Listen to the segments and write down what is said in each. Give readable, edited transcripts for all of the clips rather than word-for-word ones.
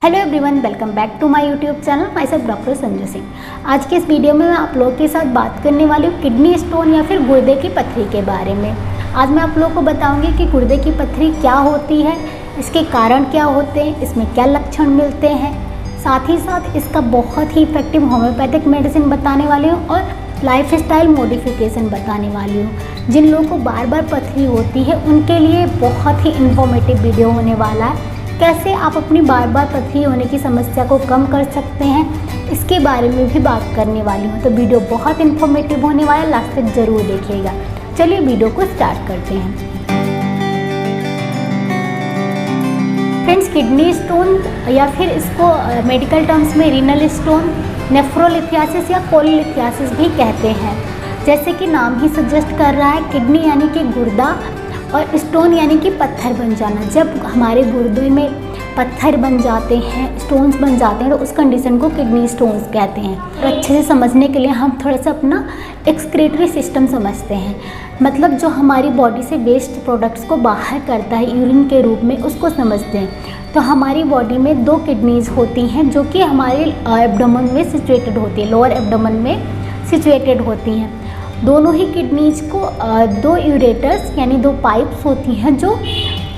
Hello everyone, welcome back to my YouTube channel. Myself doctor Sanju Singh. आज के इस video में मैं आप लोगों के साथ बात करने वाली हूँ किडनी स्टोन या फिर गुर्दे की पथरी के बारे में। आज मैं आप लोगों को बताऊंगी कि गुर्दे की पथरी क्या होती है, इसके कारण क्या होते हैं, इसमें क्या लक्षण मिलते हैं, साथ ही साथ इसका बहुत ही इफेक्टिव होम्योपैथिक मेडिसिन बताने वाली हूँ और लाइफ स्टाइल मॉडिफिकेशन बताने वाली हूँ। जिन लोगों को बार बार पथरी होती है उनके लिए बहुत ही इन्फॉर्मेटिव वीडियो होने वाला है। कैसे आप अपनी बार बार पथरी होने की समस्या को कम कर सकते हैं, इसके बारे में भी बात करने वाली हूँ। तो वीडियो बहुत इन्फॉर्मेटिव होने वाला है, लास्ट तक ज़रूर देखिएगा। चलिए वीडियो को स्टार्ट करते हैं। फ्रेंड्स, किडनी स्टोन या फिर इसको मेडिकल टर्म्स में रीनल स्टोन, नेफ्रोलिथियासिस या कोलिथियासिस भी कहते हैं। जैसे कि नाम ही सजेस्ट कर रहा है, किडनी यानी कि गुर्दा और स्टोन यानी कि पत्थर बन जाना। जब हमारे गुर्दे में पत्थर बन जाते हैं, स्टोन्स बन जाते हैं, तो उस कंडीशन को किडनी स्टोन्स कहते हैं। और अच्छे से समझने के लिए हम थोड़ा सा अपना एक्सक्रीटरी सिस्टम समझते हैं, मतलब जो हमारी बॉडी से वेस्ट प्रोडक्ट्स को बाहर करता है यूरिन के रूप में, उसको समझते हैं। तो हमारी बॉडी में 2 किडनीज होती हैं जो कि हमारे एब्डोमेन में सिचुएटेड होती है, लोअर एब्डोमेन में सिचुएटेड होती हैं। दोनों ही किडनीज को 2 यूरेटर्स यानी 2 पाइप्स होती हैं जो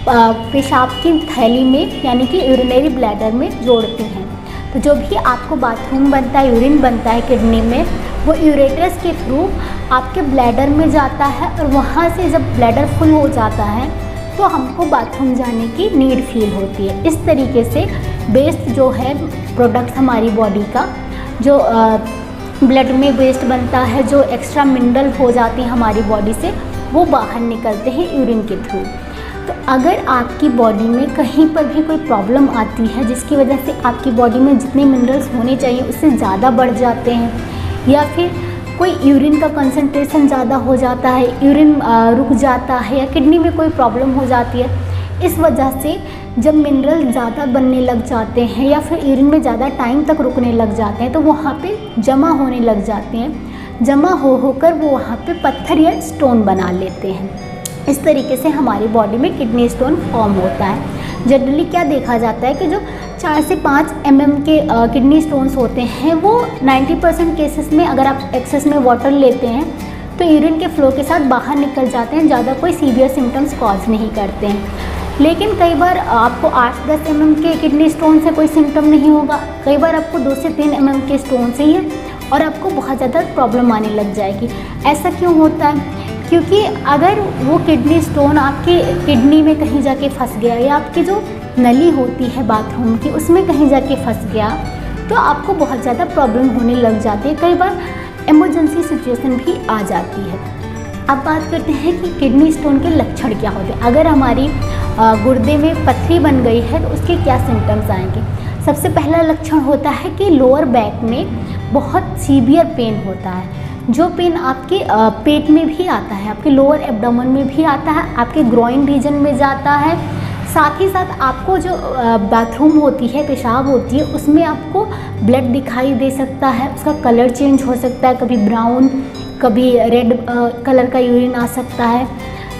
पेशाब की थैली में यानी कि यूरिनरी ब्लैडर में जोड़ती हैं। तो जो भी आपको बाथरूम बनता है, यूरिन बनता है किडनी में, वो यूरेटर्स के थ्रू आपके ब्लैडर में जाता है और वहाँ से जब ब्लैडर फुल हो जाता है तो हमको बाथरूम जाने की नीड फील होती है। इस तरीके से वेस्ट जो है प्रोडक्ट हमारी बॉडी का, जो ब्लड में वेस्ट बनता है, जो एक्स्ट्रा मिनरल हो जाती है हमारी बॉडी से, वो बाहर निकलते हैं यूरिन के थ्रू। तो अगर आपकी बॉडी में कहीं पर भी कोई प्रॉब्लम आती है जिसकी वजह से आपकी बॉडी में जितने मिनरल्स होने चाहिए उससे ज़्यादा बढ़ जाते हैं, या फिर कोई यूरिन का कंसंट्रेशन ज़्यादा हो जाता है, यूरिन रुक जाता है, या किडनी में कोई प्रॉब्लम हो जाती है, इस वजह से जब मिनरल ज़्यादा बनने लग जाते हैं या फिर यूरिन में ज़्यादा टाइम तक रुकने लग जाते हैं तो वहाँ पे जमा होने लग जाते हैं। जमा होकर वो वहाँ पे पत्थर या स्टोन बना लेते हैं। इस तरीके से हमारी बॉडी में किडनी स्टोन फॉर्म होता है। जनरली क्या देखा जाता है कि जो 4 से 5 mm के किडनी स्टोन्स होते हैं वो 90% केसेस में, अगर आप एक्सेस में वाटर लेते हैं तो यूरिन के फ्लो के साथ बाहर निकल जाते हैं, ज़्यादा कोई सीवियर सिम्टम्स कॉज नहीं करते हैं। लेकिन कई बार आपको 8-10 mm के किडनी स्टोन से कोई सिम्टम नहीं होगा, कई बार आपको 2 से 3 mm के स्टोन से ही है और आपको बहुत ज़्यादा प्रॉब्लम आने लग जाएगी। ऐसा क्यों होता है? क्योंकि अगर वो किडनी स्टोन आपके किडनी में कहीं जाके फंस गया या आपकी जो नली होती है बाथरूम की उसमें कहीं जाके फंस गया तो आपको बहुत ज़्यादा प्रॉब्लम होने लग जाती है। कई बार इमरजेंसी सिचुएशन भी आ जाती है। अब बात करते हैं कि किडनी स्टोन के लक्षण क्या होते हैं। अगर हमारी गुर्दे में पथरी बन गई है तो उसके क्या सिम्टम्स आएंगे। सबसे पहला लक्षण होता है कि लोअर बैक में बहुत सीवियर पेन होता है, जो पेन आपके पेट में भी आता है, आपके लोअर एब्डोमेन में भी आता है, आपके ग्रोइन रीजन में जाता है। साथ ही साथ आपको जो बाथरूम होती है, पेशाब होती है, उसमें आपको ब्लड दिखाई दे सकता है, उसका कलर चेंज हो सकता है, कभी ब्राउन कभी रेड कलर का यूरिन आ सकता है।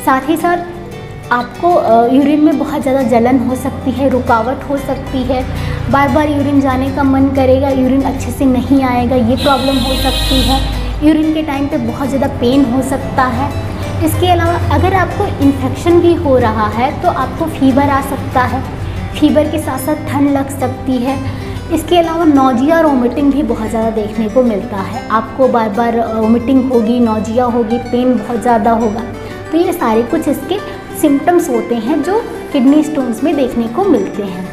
साथ ही साथ आपको यूरिन में बहुत ज़्यादा जलन हो सकती है, रुकावट हो सकती है, बार बार यूरिन जाने का मन करेगा, यूरिन अच्छे से नहीं आएगा, ये प्रॉब्लम हो सकती है। यूरिन के टाइम पे बहुत ज़्यादा पेन हो सकता है। इसके अलावा अगर आपको इन्फेक्शन भी हो रहा है तो आपको फीवर आ सकता है, फीवर के साथ साथ ठंड लग सकती है। इसके अलावा नोजिया और वोमिटिंग भी बहुत ज़्यादा देखने को मिलता है। आपको बार बार वोमिटिंग होगी, नोजिया होगी, पेन बहुत ज़्यादा होगा। तो ये सारे कुछ इसके सिम्टम्स होते हैं जो किडनी स्टोन्स में देखने को मिलते हैं।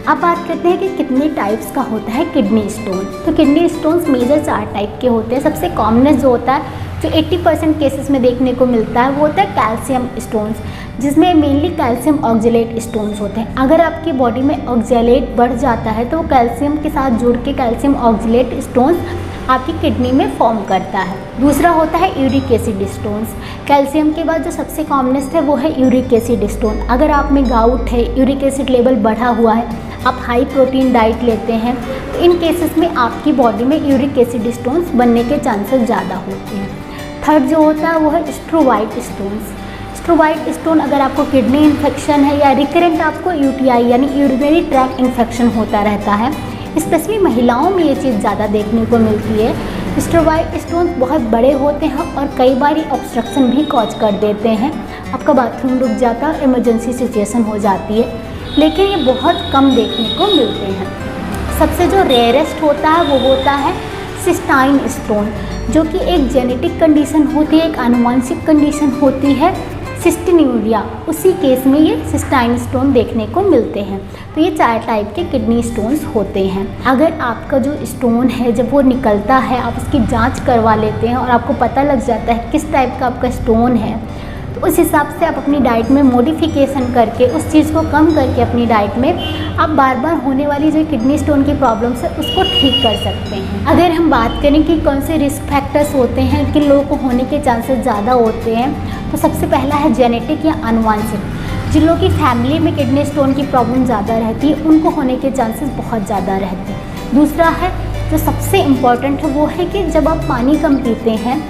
अब बात करते हैं कि कितने टाइप्स का होता है किडनी स्टोन। तो किडनी स्टोन्स मेजर 4 टाइप के होते हैं। सबसे कॉमनेस्ट जो होता है, जो 80% केसेस में देखने को मिलता है, वो होता है कैल्शियम स्टोन्स, जिसमें मेनली कैल्शियम ऑक्जेलेट स्टोन्स होते हैं। अगर आपकी बॉडी में ऑक्जेलेट बढ़ जाता है तो कैल्शियम के साथ जुड़ के कैल्शियम ऑक्जेलेट स्टोन्स आपकी किडनी में फॉर्म करता है। दूसरा होता है यूरिक एसिड स्टोन्स। कैल्शियम के बाद जो सबसे कॉमनेस्ट है वो है यूरिक एसिड स्टोन। अगर आप में गाउट है, यूरिक एसिड लेवल बढ़ा हुआ है, आप हाई प्रोटीन डाइट लेते हैं, तो इन केसेस में आपकी बॉडी में यूरिक एसिड स्टोन्स बनने के चांसेस ज़्यादा होते हैं। थर्ड जो होता है वो है स्ट्रोवाइट स्टोन्स। स्ट्रोमाइड स्टोन अगर आपको किडनी इन्फेक्शन है या रिकरेंट आपको यूटीआई यानी यूरिनरी ट्रैक्ट इन्फेक्शन होता रहता है, स्पेशली महिलाओं में ये चीज़ ज़्यादा देखने को मिलती है। स्ट्रोमाइड स्टोन बहुत बड़े होते हैं और कई बार ये ऑब्स्ट्रक्शन भी कॉज कर देते हैं, आपका बाथरूम रुक जाता है और इमरजेंसी सिचुएशन हो जाती है, लेकिन ये बहुत कम देखने को मिलते हैं। सबसे जो रेयरेस्ट होता है वो होता है सिस्टाइन स्टोन, जो कि एक जेनेटिक कंडीशन होती है, एक आनुवंशिक कंडीशन होती है सिस्टिन्यूरिया। उसी केस में ये सिस्टाइन स्टोन देखने को मिलते हैं। तो ये 4 टाइप के किडनी स्टोन्स होते हैं। अगर आपका जो स्टोन है जब वो निकलता है, आप उसकी जांच करवा लेते हैं और आपको पता लग जाता है किस टाइप का आपका स्टोन है, तो उस हिसाब से आप अपनी डाइट में मॉडिफिकेशन करके उस चीज़ को कम करके अपनी डाइट में आप बार बार होने वाली जो किडनी स्टोन की प्रॉब्लम्स है उसको ठीक कर सकते हैं। अगर हम बात करें कि कौन से रिस्क फैक्टर्स होते हैं, किन लोगों को होने के चांसेस ज़्यादा होते हैं, तो सबसे पहला है जेनेटिक या आनुवंशिक। जिन लोगों की फैमिली में किडनी स्टोन की प्रॉब्लम ज़्यादा रहती है उनको होने के चांसेस बहुत ज़्यादा रहते हैं। दूसरा है जो सबसे इम्पॉर्टेंट है वो है कि जब आप पानी कम पीते हैं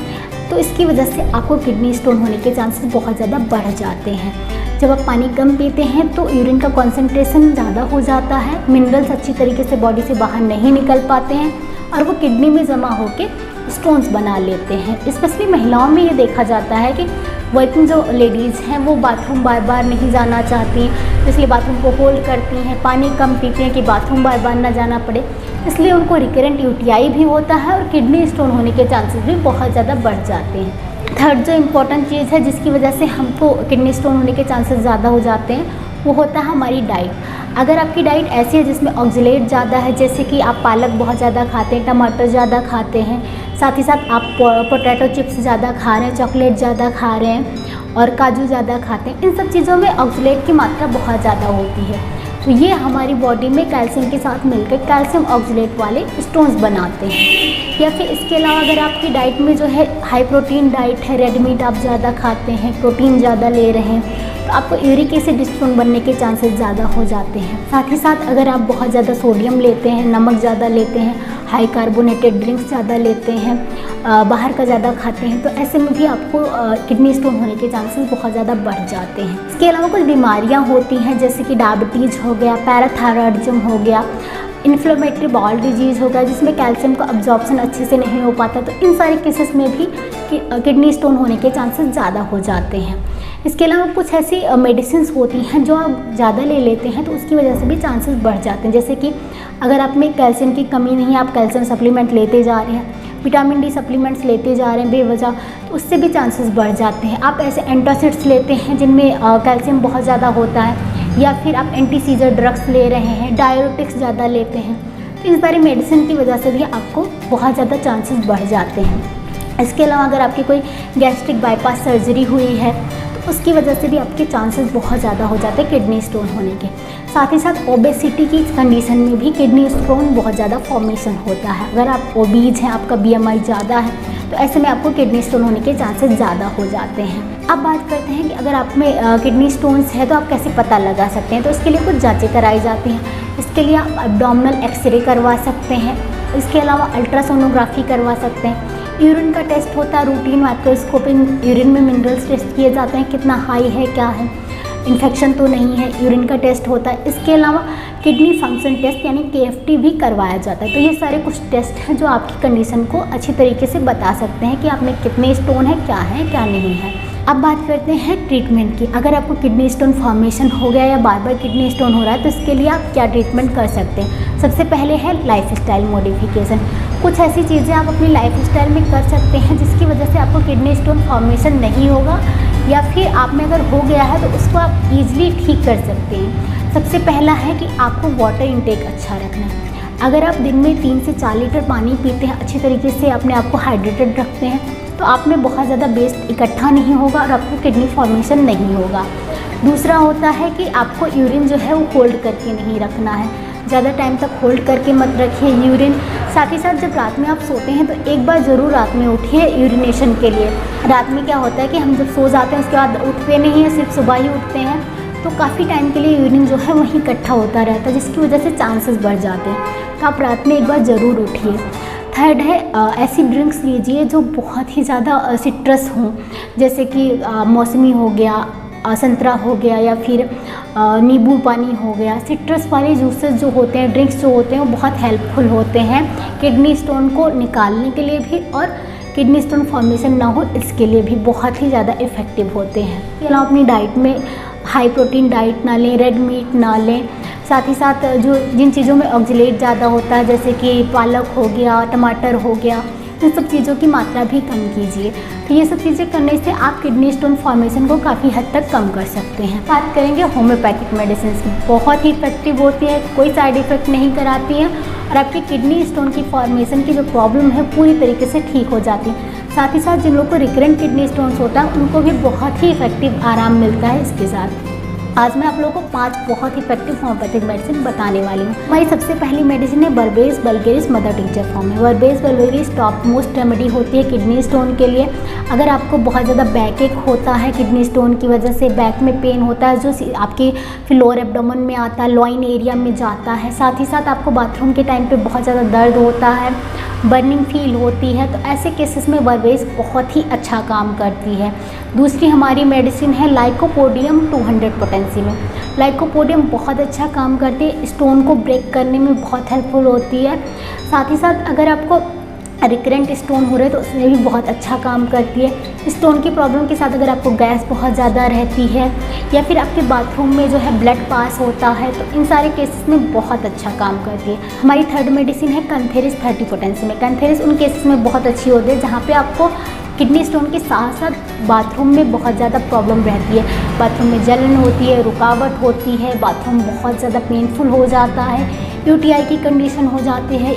तो इसकी वजह से आपको किडनी स्टोन होने के चांसेस बहुत ज़्यादा बढ़ जाते हैं। जब आप पानी कम पीते हैं तो यूरिन का कॉन्सेंट्रेशन ज़्यादा हो जाता है, मिनरल्स अच्छी तरीके से बॉडी से बाहर नहीं निकल पाते हैं और वो किडनी में जमा होकर स्टोन्स बना लेते हैं। स्पेशली महिलाओं में ये देखा जाता है कि वर्किंग जो लेडीज़ हैं वो बाथरूम बार बार नहीं जाना चाहती, इसलिए बाथरूम को होल्ड करती हैं, पानी कम पीती हैं कि बाथरूम बार बार ना जाना पड़े, इसलिए उनको रिकरेंट यूटीआई भी होता है और किडनी स्टोन होने के चांसेस भी बहुत ज़्यादा बढ़ जाते हैं। थर्ड जो इम्पोर्टेंट चीज़ है जिसकी वजह से हमको किडनी स्टोन होने के चांसेस ज़्यादा हो जाते हैं वो होता है हमारी डाइट। अगर आपकी डाइट ऐसी है जिसमें ऑक्जेलेट ज़्यादा है, जैसे कि आप पालक बहुत ज़्यादा खाते हैं, टमाटर ज़्यादा खाते हैं, साथ ही साथ आप पोटैटो चिप्स ज़्यादा खा रहे हैं, चॉकलेट ज़्यादा खा रहे हैं और काजू ज़्यादा खाते हैं, इन सब चीज़ों में ऑक्जेलेट की मात्रा बहुत ज़्यादा होती है, तो ये हमारी बॉडी में कैल्शियम के साथ मिलकर कैल्शियम ऑक्जेलेट वाले स्टोन्स बनाते हैं। या फिर इसके अलावा अगर आपकी डाइट में जो है हाई प्रोटीन डाइट है, रेड मीट आप ज़्यादा खाते हैं, प्रोटीन ज़्यादा ले रहे हैं, तो आपको यूरिक एसिड स्टोन बनने के चांसेस ज़्यादा हो जाते हैं। साथ ही साथ अगर आप बहुत ज़्यादा सोडियम लेते हैं, नमक ज़्यादा लेते हैं, हाई कार्बोनेटेड ड्रिंक्स ज़्यादा लेते हैं, बाहर का ज़्यादा खाते हैं, तो ऐसे में भी आपको किडनी स्टोन होने के चांसेस बहुत ज़्यादा बढ़ जाते हैं। इसके अलावा कुछ बीमारियां होती हैं जैसे कि डायबिटीज़ हो गया, पैराथायरॉयडिज्म हो गया, इन्फ्लेमेटरी बाउल डिजीज़ हो गया जिसमें कैल्शियम का अब्जॉर्प्शन अच्छे से नहीं हो पाता, तो इन सारे केसेस में भी किडनी स्टोन होने के चांसेस ज़्यादा हो जाते हैं। इसके अलावा कुछ ऐसी मेडिसिन्स होती हैं जो आप ज़्यादा ले लेते हैं तो उसकी वजह से भी चांसेस बढ़ जाते हैं, जैसे कि अगर आप में कैल्शियम की कमी नहीं है, आप कैल्शियम सप्लीमेंट लेते जा रहे हैं, विटामिन डी सप्लीमेंट्स लेते जा रहे हैं बेवजह, तो उससे भी चांसेस बढ़ जाते हैं। आप ऐसे एंटासिड्स लेते हैं जिनमें कैल्शियम बहुत ज़्यादा होता है, या फिर आप एंटी सीजर ड्रग्स ले रहे हैं, डायरेटिक्स ज़्यादा लेते हैं, तो इन सारी मेडिसिन की वजह से भी आपको बहुत ज़्यादा चांसेस बढ़ जाते हैं। इसके अलावा अगर आपकी कोई गैस्ट्रिक बाईपास सर्जरी हुई है तो उसकी वजह से भी आपके चांसेस बहुत ज़्यादा हो जाते हैं किडनी स्टोन होने के। साथ ही साथ ओबेसिटी की कंडीशन में भी किडनी स्टोन बहुत ज़्यादा फॉर्मेशन होता है। अगर आप ओबीज हैं, आपका बीएमआई ज़्यादा है, तो ऐसे में आपको किडनी स्टोन होने के चांसेस ज़्यादा हो जाते हैं। अब बात करते हैं कि अगर आप में किडनी स्टोन्स है तो आप कैसे पता लगा सकते हैं, तो इसके लिए कुछ जाँचें कराई जाती हैं। इसके लिए आप एब्डोमिनल एक्सरे करवा सकते हैं, इसके अलावा अल्ट्रासोनोग्राफी करवा सकते हैं, यूरिन का टेस्ट होता है, रूटीन माइक्रोस्कोपिक यूरिन में मिनरल्स टेस्ट किए जाते हैं, कितना हाई है, क्या है, इन्फेक्शन तो नहीं है, यूरिन का टेस्ट होता है। इसके अलावा किडनी फंक्शन टेस्ट यानी KFT भी करवाया जाता है। तो ये सारे कुछ टेस्ट हैं जो आपकी कंडीशन को अच्छी तरीके से बता सकते हैं कि आप में कितने स्टोन है, क्या नहीं है। अब बात करते हैं ट्रीटमेंट की। अगर आपको किडनी स्टोन फॉर्मेशन हो गया या बार बार किडनी स्टोन हो रहा है तो इसके लिए आप क्या ट्रीटमेंट कर सकते हैं। सबसे पहले है लाइफस्टाइल मॉडिफिकेशन। कुछ ऐसी चीज़ें आप अपनी लाइफस्टाइल में कर सकते हैं जिसकी वजह से आपको किडनी स्टोन फॉर्मेशन नहीं होगा, या फिर आप में अगर हो गया है तो उसको आप ईजिली ठीक कर सकते हैं। सबसे पहला है कि आपको वाटर इंटेक अच्छा रखना है। अगर आप दिन में 3 से 4 लीटर पानी पीते हैं, अच्छी तरीके से अपने आप को हाइड्रेटेड रखते हैं, तो आप में बहुत ज़्यादा वेस्ट इकट्ठा नहीं होगा और आपको किडनी फॉर्मेशन नहीं होगा। दूसरा होता है कि आपको यूरिन जो है वो होल्ड करके नहीं रखना है, ज़्यादा टाइम तक होल्ड करके मत रखिए यूरिन। साथ ही साथ जब रात में आप सोते हैं तो एक बार ज़रूर रात में उठिए यूरिनेशन के लिए। रात में क्या होता है कि हम जब सो जाते हैं उसके बाद उठते नहीं हैं, सिर्फ सुबह ही उठते हैं, तो काफ़ी टाइम के लिए यूरिन जो है वहीं इकट्ठा होता रहता है जिसकी वजह से चांसेस बढ़ जाते हैं। तो आप रात में एक बार ज़रूर उठिए। थर्ड है ऐसी ड्रिंक्स लीजिए जो बहुत ही ज़्यादा सिट्रस हों, जैसे कि मौसमी हो गया, संतरा हो गया, या फिर नींबू पानी हो गया। सिट्रस वाले जूसेस जो होते हैं, ड्रिंक्स जो होते हैं, वो बहुत हेल्पफुल होते हैं किडनी स्टोन को निकालने के लिए भी, और किडनी स्टोन फॉर्मेशन ना हो इसके लिए भी बहुत ही ज़्यादा इफ़ेक्टिव होते हैं। इसके अलावा अपनी डाइट में हाई प्रोटीन डाइट ना लें, रेड मीट ना लें। साथ ही साथ जिन चीज़ों में ऑक्जेलेट ज़्यादा होता है, जैसे कि पालक हो गया, टमाटर हो गया, इन सब चीज़ों की मात्रा भी कम कीजिए। तो ये सब चीज़ें करने से आप किडनी स्टोन फॉर्मेशन को काफ़ी हद तक कम कर सकते हैं। बात करेंगे होम्योपैथिक मेडिसिन की, बहुत ही इफेक्टिव होती है, कोई साइड इफ़ेक्ट नहीं कराती हैं, और आपकी किडनी स्टोन की फॉर्मेशन की जो प्रॉब्लम है पूरी तरीके से ठीक हो जाती है। साथ ही साथ जिन लोगों को रिकरेंट किडनी स्टोन्स होता है उनको भी बहुत ही इफेक्टिव आराम मिलता है इसके साथ। आज मैं आप लोगों को 5 बहुत इफेक्टिव होम्योपैथिक मेडिसिन बताने वाली हूँ। हमारी सबसे पहली मेडिसिन है berberis vulgaris mother tincture form में। Berberis vulgaris top most remedy होती है किडनी स्टोन के लिए। अगर आपको बहुत ज़्यादा बैक एक होता है, किडनी स्टोन की वजह से बैक में पेन होता है जो आपके फ्लोर एब्डोमेन में आता है, लॉइन एरिया में जाता है, साथ ही साथ आपको बाथरूम के टाइम पे बहुत ज़्यादा दर्द होता है, बर्निंग फील होती है, तो ऐसे केसेस में बर्बेरिस बहुत ही अच्छा काम करती है। दूसरी हमारी मेडिसिन है लाइकोपोडियम 200 पोटेंसी में। लाइकोपोडियम बहुत अच्छा काम करती है, स्टोन को ब्रेक करने में बहुत हेल्पफुल होती है। साथ ही साथ अगर आपको रिकरेंट स्टोन हो रहे हैं तो उसमें भी बहुत अच्छा काम करती है। स्टोन की प्रॉब्लम के साथ अगर आपको गैस बहुत ज़्यादा रहती है, या फिर आपके बाथरूम में जो है ब्लड पास होता है, तो इन सारे केसेस में बहुत अच्छा काम करती है। हमारी थर्ड मेडिसिन है कैंथेरिस 30 पोटेंसी में। कैंथेरिस उन केसेस में बहुत अच्छी होती है जहाँ पे आपको किडनी स्टोन के साथ साथ बाथरूम में बहुत ज़्यादा प्रॉब्लम रहती है, बाथरूम में जलन होती है, रुकावट होती है, बाथरूम बहुत ज़्यादा पेनफुल हो जाता है, यूटीआई की कंडीशन हो जाती है,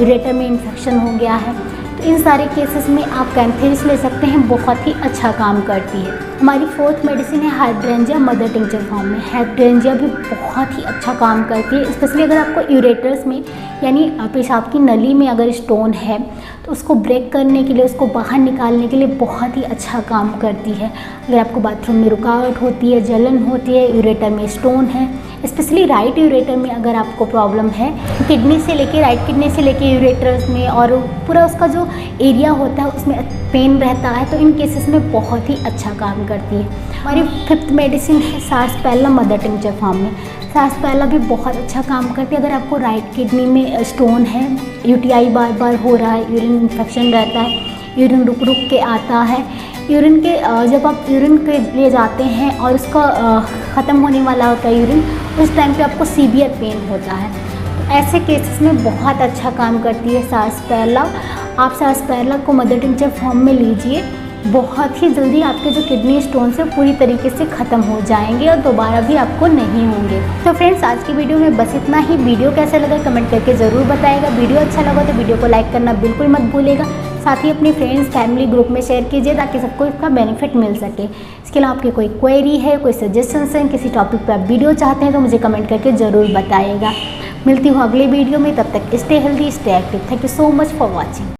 यूरेटर में इन्फेक्शन हो गया है, तो इन सारे केसेस में आप कैंथेरिस ले सकते हैं, बहुत ही अच्छा काम करती है। हमारी फोर्थ मेडिसिन है हाइड्रेंजिया मदर टिंचर फॉर्म में। हाइड्रेंजिया भी बहुत ही अच्छा काम करती है, स्पेशली अगर आपको यूरेटर्स में यानी पेशाब की नली में अगर स्टोन है तो उसको ब्रेक करने के लिए, उसको बाहर निकालने के लिए बहुत ही अच्छा काम करती है। अगर आपको बाथरूम में रुकावट होती है, जलन होती है, यूरेटर में स्टोन है, स्पेशली राइट यूरेटर में अगर आपको प्रॉब्लम है, किडनी से लेके राइट किडनी से लेके यूरेटर्स में और पूरा उसका जो एरिया होता है उसमें पेन रहता है, तो इन केसेस में बहुत ही अच्छा काम करती है। हमारी फिफ्थ मेडिसिन है सार्सपेला मदर टिंचर फॉर्म में। सार्सपेला भी बहुत अच्छा काम करती है अगर आपको राइट किडनी में स्टोन है, यूटीआई बार बार हो रहा है, यूरिन इन्फेक्शन रहता है, यूरिन रुक रुक के आता है, यूरिन के जब आप यूरिन के लिए जाते हैं और उसका ख़त्म होने वाला होता है यूरिन, उस टाइम पे आपको सीवियर पेन होता है, तो ऐसे केसेस में बहुत अच्छा काम करती है सार्सपेला। आप सार्सपेला को मदर टिंचर फॉर्म में लीजिए, बहुत ही जल्दी आपके जो किडनी स्टोन से पूरी तरीके से ख़त्म हो जाएंगे और दोबारा भी आपको नहीं होंगे। तो फ्रेंड्स, आज की वीडियो में बस इतना ही। वीडियो कैसा लगा कमेंट करके ज़रूर बताइएगा। वीडियो अच्छा लगा तो वीडियो को लाइक करना बिल्कुल मत भूलिएगा। साथ ही अपने फ्रेंड्स फैमिली ग्रुप में शेयर कीजिए ताकि सबको इसका बेनिफिट मिल सके। इसके अलावा आपकी कोई क्वेरी है, कोई सजेशंस हैं, किसी टॉपिक पर आप वीडियो चाहते हैं तो मुझे कमेंट करके ज़रूर बताइएगा। मिलती हूँ अगले वीडियो में, तब तक stay healthy, stay active. Thank you so much for watching.